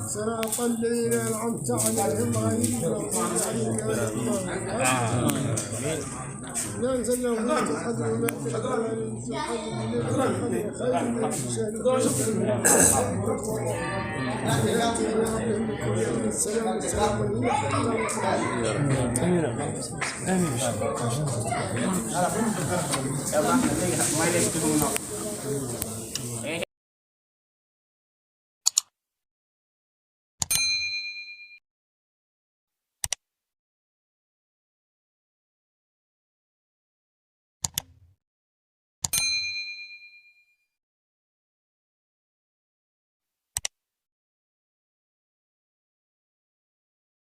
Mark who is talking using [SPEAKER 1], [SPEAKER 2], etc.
[SPEAKER 1] صراط الذين أنعمت عليهم غير المغضوب عليهم. لا نزلنا ولا تقدم ولا تقدم
[SPEAKER 2] امين.